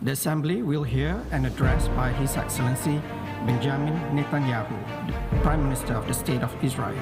The Assembly will hear an address by His Excellency Benjamin Netanyahu, the Prime Minister of the State of Israel.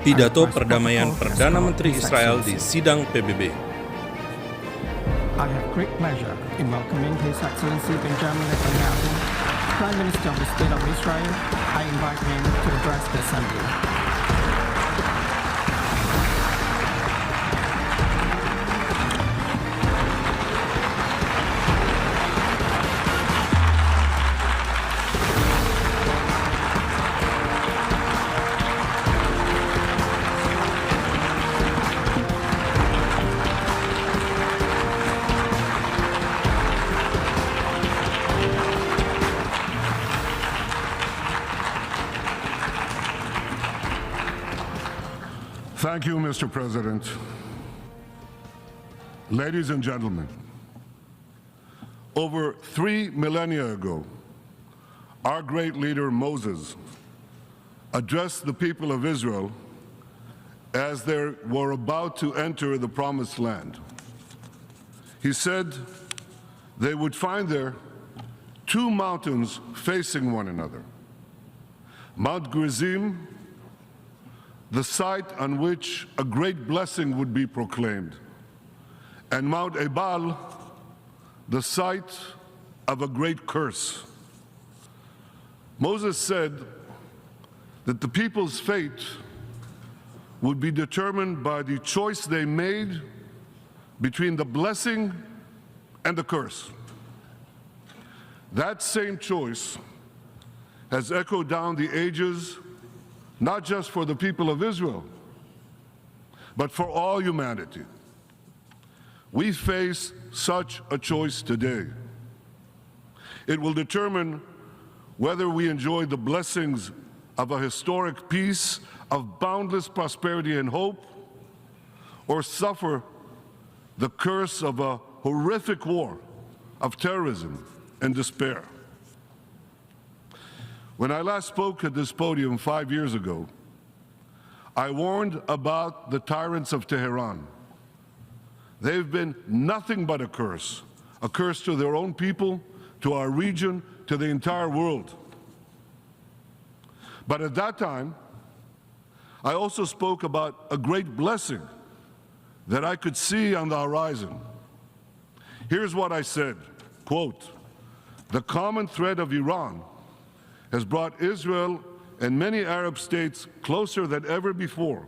Pidato perdamaian Perdana Menteri Israel di sidang PBB. I have great pleasure in welcoming His Excellency Benjamin Netanyahu, Prime Minister of the State of Israel. I invite him to address the Assembly. Thank you, Mr. President. Ladies and gentlemen, over 3 millennia ago, our great leader Moses addressed the people of Israel as they were about to enter the Promised Land. He said they would find there 2 mountains facing one another, Mount Gerizim, the site on which a great blessing would be proclaimed, and Mount Ebal, the site of a great curse. Moses said that the people's fate would be determined by the choice they made between the blessing and the curse. That same choice has echoed down the ages, not just for the people of Israel, but for all humanity. We face such a choice today. It will determine whether we enjoy the blessings of a historic peace, of boundless prosperity and hope, or suffer the curse of a horrific war, of terrorism and despair. When I last spoke at this podium 5 years ago, I warned about the tyrants of Tehran. They've been nothing but a curse to their own people, to our region, to the entire world. But at that time, I also spoke about a great blessing that I could see on the horizon. Here's what I said, quote, "The common thread of Iran has brought Israel and many Arab states closer than ever before,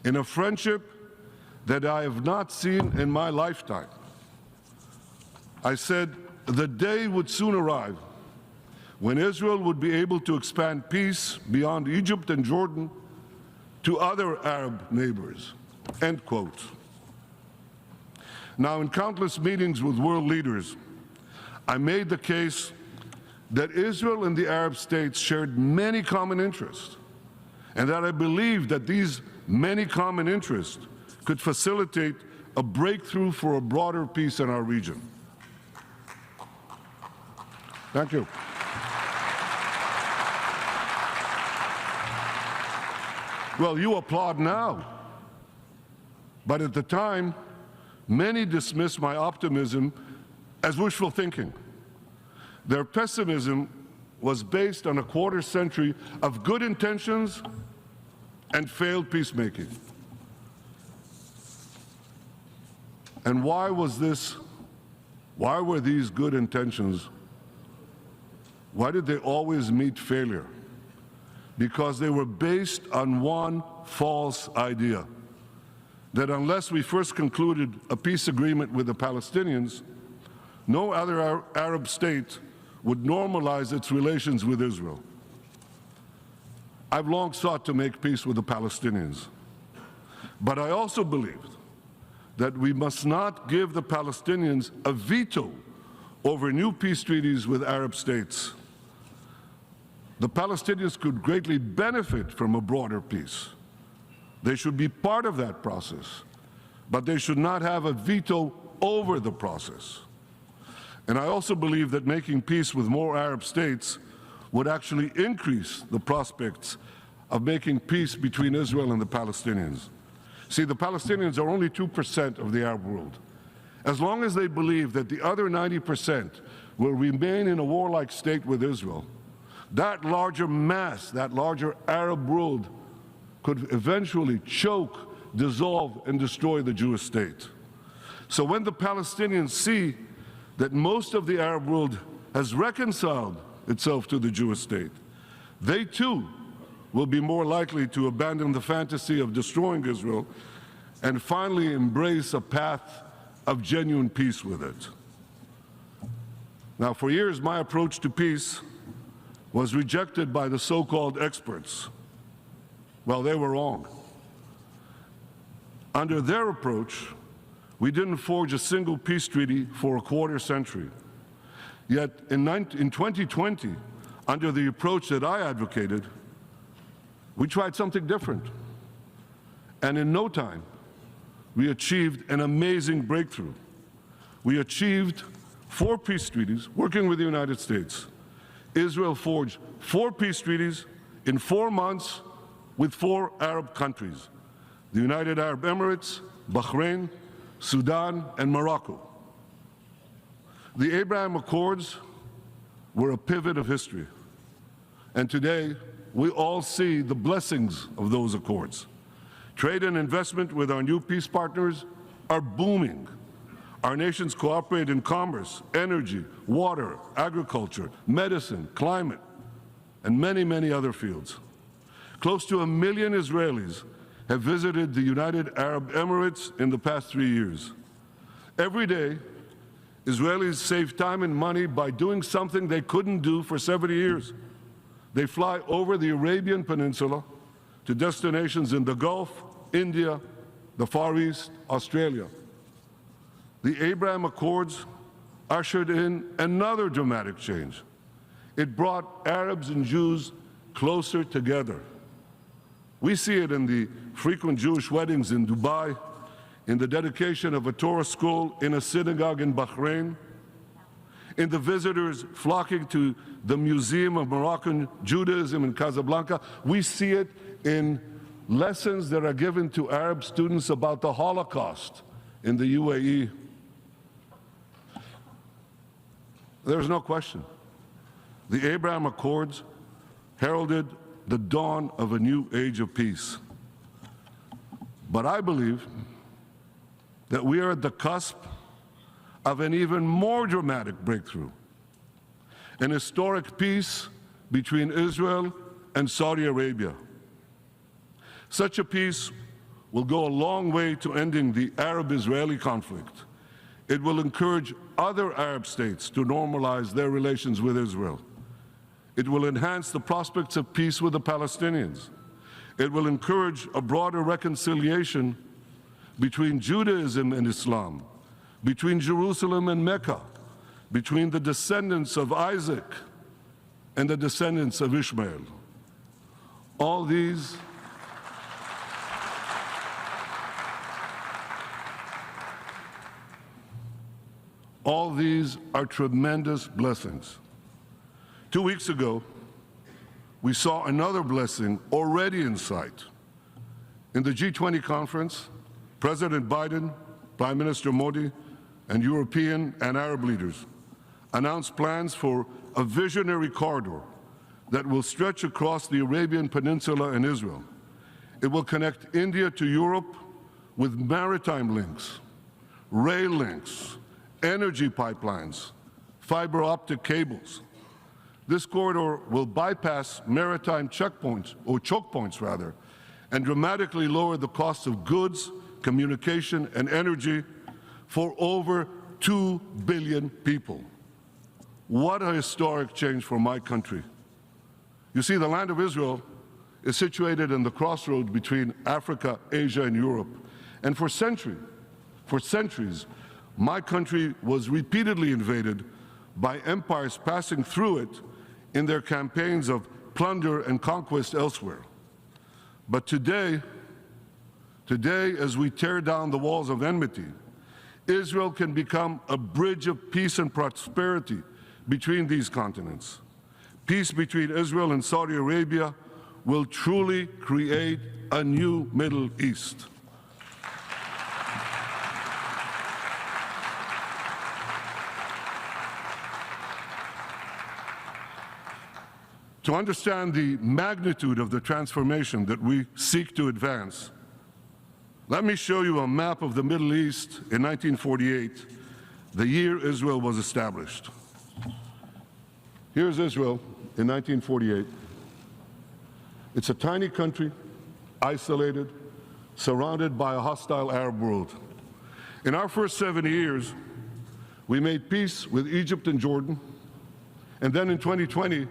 in a friendship that I have not seen in my lifetime." I said the day would soon arrive when Israel would be able to expand peace beyond Egypt and Jordan to other Arab neighbors, end quote. Now, in countless meetings with world leaders, I made the case that Israel and the Arab states shared many common interests, and that I believed that these many common interests could facilitate a breakthrough for a broader peace in our region. Thank you. Well, you applaud now, but at the time, many dismissed my optimism as wishful thinking. Their pessimism was based on a quarter century of good intentions and failed peacemaking. And why was this? Why were these good intentions? Why did they always meet failure? Because they were based on one false idea, that unless we first concluded a peace agreement with the Palestinians, no other Arab state would normalize its relations with Israel. I've long sought to make peace with the Palestinians, but I also believed that we must not give the Palestinians a veto over new peace treaties with Arab states. The Palestinians could greatly benefit from a broader peace. They should be part of that process, but they should not have a veto over the process. And I also believe that making peace with more Arab states would actually increase the prospects of making peace between Israel and the Palestinians. See, the Palestinians are only 2% of the Arab world, as long as they believe that the other 90% will remain in a warlike state with Israel, that larger mass, that larger Arab world could eventually choke, dissolve, and destroy the Jewish state. So when the Palestinians see that most of the Arab world has reconciled itself to the Jewish state, they too will be more likely to abandon the fantasy of destroying Israel and finally embrace a path of genuine peace with it. Now, for years, my approach to peace was rejected by the so-called experts. Well, they were wrong. Under their approach, we didn't forge a single peace treaty for a quarter century. Yet in 2020, under the approach that I advocated, we tried something different. And in no time, we achieved an amazing breakthrough. We achieved 4 peace treaties working with the United States. Israel forged 4 peace treaties in 4 months with 4 Arab countries: the United Arab Emirates, Bahrain, Sudan, and Morocco. The Abraham Accords were a pivot of history. And today, we all see the blessings of those accords. Trade and investment with our new peace partners are booming. Our nations cooperate in commerce, energy, water, agriculture, medicine, climate, and many, many other fields. Close to 1 million Israelis have visited the United Arab Emirates in the past 3 years. Every day, Israelis save time and money by doing something they couldn't do for 70 years. They fly over the Arabian Peninsula to destinations in the Gulf, India, the Far East, Australia. The Abraham Accords ushered in another dramatic change. It brought Arabs and Jews closer together. We see it in the frequent Jewish weddings in Dubai, in the dedication of a Torah school in a synagogue in Bahrain, in the visitors flocking to the Museum of Moroccan Judaism in Casablanca. We see it in lessons that are given to Arab students about the Holocaust in the UAE. There's no question. The Abraham Accords heralded the dawn of a new age of peace. But I believe that we are at the cusp of an even more dramatic breakthrough, an historic peace between Israel and Saudi Arabia. Such a peace will go a long way to ending the Arab-Israeli conflict. It will encourage other Arab states to normalize their relations with Israel. It will enhance the prospects of peace with the Palestinians. It will encourage a broader reconciliation between Judaism and Islam, between Jerusalem and Mecca, between the descendants of Isaac and the descendants of Ishmael. All these are tremendous blessings. 2 weeks ago, we saw another blessing already in sight. In the G20 conference, President Biden, Prime Minister Modi, and European and Arab leaders announced plans for a visionary corridor that will stretch across the Arabian Peninsula and Israel. It will connect India to Europe with maritime links, rail links, energy pipelines, fiber optic cables. This corridor will bypass maritime checkpoints, or choke points rather, and dramatically lower the cost of goods, communication, and energy for over 2 billion people. What a historic change for my country. You see, the land of Israel is situated in the crossroads between Africa, Asia, and Europe. And for centuries, my country was repeatedly invaded by empires passing through it in their campaigns of plunder and conquest elsewhere. But today, as we tear down the walls of enmity, Israel can become a bridge of peace and prosperity between these continents. Peace between Israel and Saudi Arabia will truly create a new Middle East. To understand the magnitude of the transformation that we seek to advance, let me show you a map of the Middle East in 1948, the year Israel was established. Here's Israel in 1948. It's a tiny country, isolated, surrounded by a hostile Arab world. In our first 70 years, we made peace with Egypt and Jordan, and then in 2020,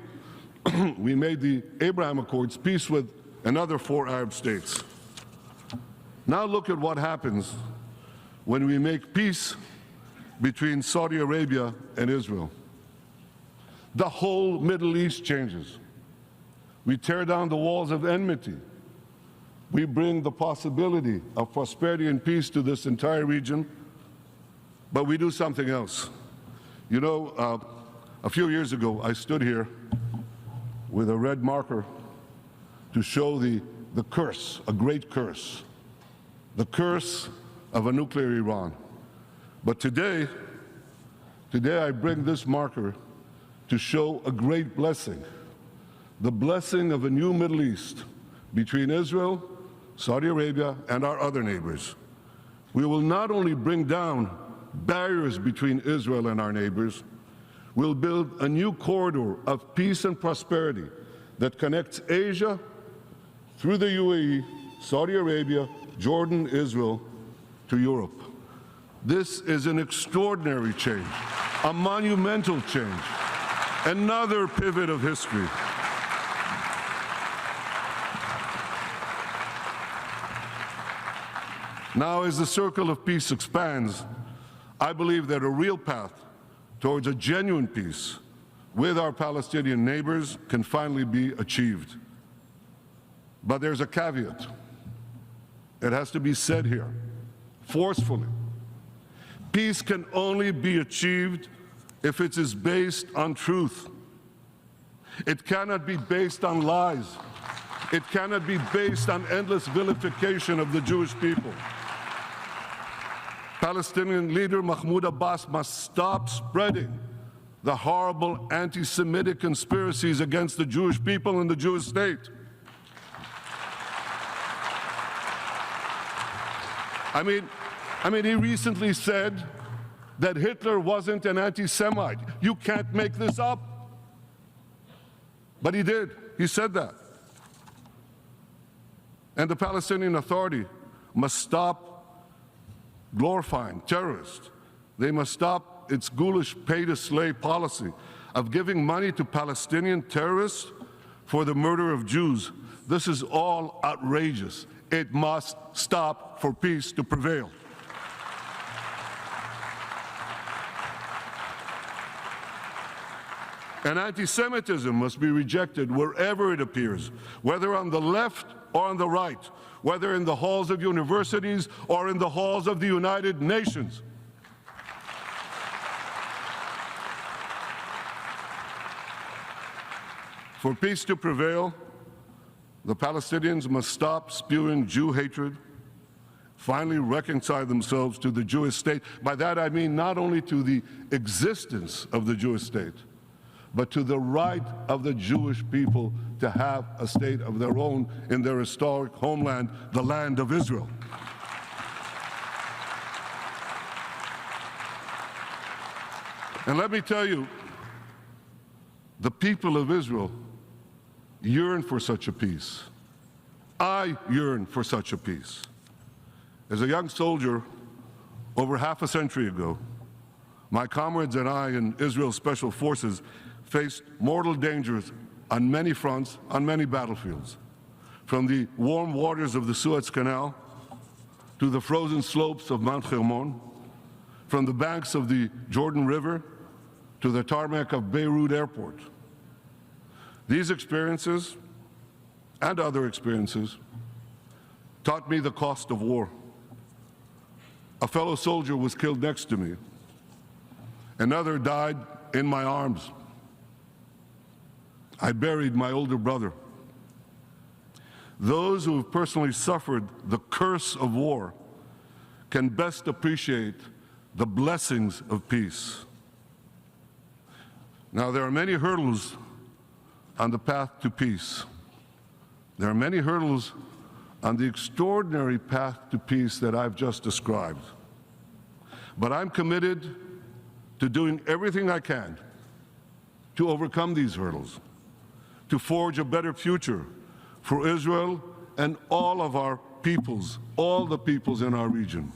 we made the Abraham Accords, peace with another 4 Arab states. Now look at what happens when we make peace between Saudi Arabia and Israel. The whole Middle East changes. We tear down the walls of enmity. We bring the possibility of prosperity and peace to this entire region, but we do something else. You know, a few years ago, I stood here with a red marker to show the curse, a great curse, the curse of a nuclear Iran. But today I bring this marker to show a great blessing, the blessing of a new Middle East between Israel, Saudi Arabia, and our other neighbors. We will not only bring down barriers between Israel and our neighbors, we'll build a new corridor of peace and prosperity that connects Asia through the UAE, Saudi Arabia, Jordan, Israel, to Europe. This is an extraordinary change, a monumental change, another pivot of history. Now, as the circle of peace expands, I believe that a real path towards a genuine peace with our Palestinian neighbors can finally be achieved. But there's a caveat. It has to be said here, forcefully. Peace can only be achieved if it is based on truth. It cannot be based on lies. It cannot be based on endless vilification of the Jewish people. Palestinian leader Mahmoud Abbas must stop spreading the horrible anti-Semitic conspiracies against the Jewish people and the Jewish state. I mean, he recently said that Hitler wasn't an anti-Semite. You can't make this up. But he did. He said that. And the Palestinian Authority must stop glorifying terrorists. They must stop its ghoulish pay-to-slay policy of giving money to Palestinian terrorists for the murder of Jews. This is all outrageous. It must stop for peace to prevail. And anti-Semitism must be rejected wherever it appears, whether on the left or on the right, whether in the halls of universities or in the halls of the United Nations. For peace to prevail, the Palestinians must stop spewing Jew hatred, finally reconcile themselves to the Jewish state. By that I mean not only to the existence of the Jewish state, but to the right of the Jewish people to have a state of their own in their historic homeland, the land of Israel. And let me tell you, the people of Israel yearn for such a peace. I yearn for such a peace. As a young soldier over half a century ago, my comrades and I in Israel's Special Forces faced mortal dangers on many fronts, on many battlefields, from the warm waters of the Suez Canal to the frozen slopes of Mount Hermon, from the banks of the Jordan River to the tarmac of Beirut Airport. These experiences and other experiences taught me the cost of war. A fellow soldier was killed next to me. Another died in my arms. I buried my older brother. Those who have personally suffered the curse of war can best appreciate the blessings of peace. Now, there are many hurdles on the path to peace. There are many hurdles on the extraordinary path to peace that I've just described. But I'm committed to doing everything I can to overcome these hurdles, to forge a better future for Israel and all of our peoples, all the peoples in our region.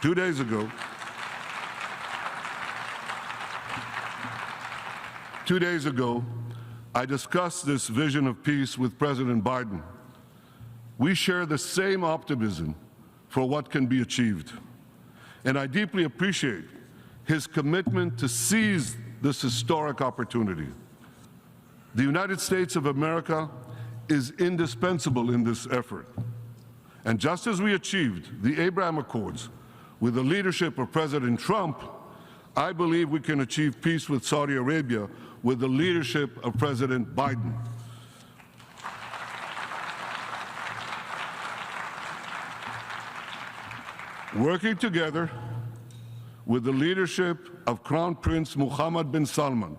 2 days ago, I discussed this vision of peace with President Biden. We share the same optimism for what can be achieved. And I deeply appreciate his commitment to seize this historic opportunity. The United States of America is indispensable in this effort. And just as we achieved the Abraham Accords with the leadership of President Trump, I believe we can achieve peace with Saudi Arabia with the leadership of President Biden. Working together with the leadership of Crown Prince Mohammed bin Salman,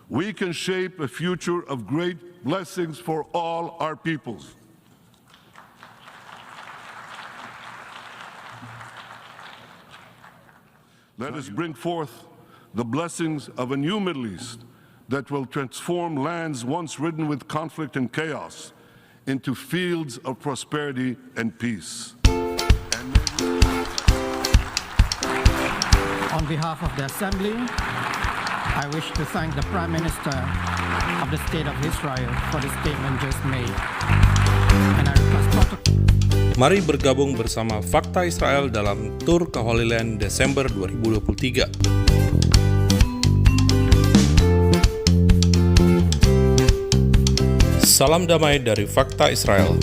we can shape a future of great blessings for all our peoples. Let us bring forth the blessings of a new Middle East that will transform lands once ridden with conflict and chaos into fields of prosperity and peace. On behalf of the Assembly, I wish to thank the Prime Minister of the State of Israel for the statement just made. And I request protocol. Mari bergabung bersama Fakta Israel dalam tur ke Holy Land Desember 2023. Salam damai dari Fakta Israel.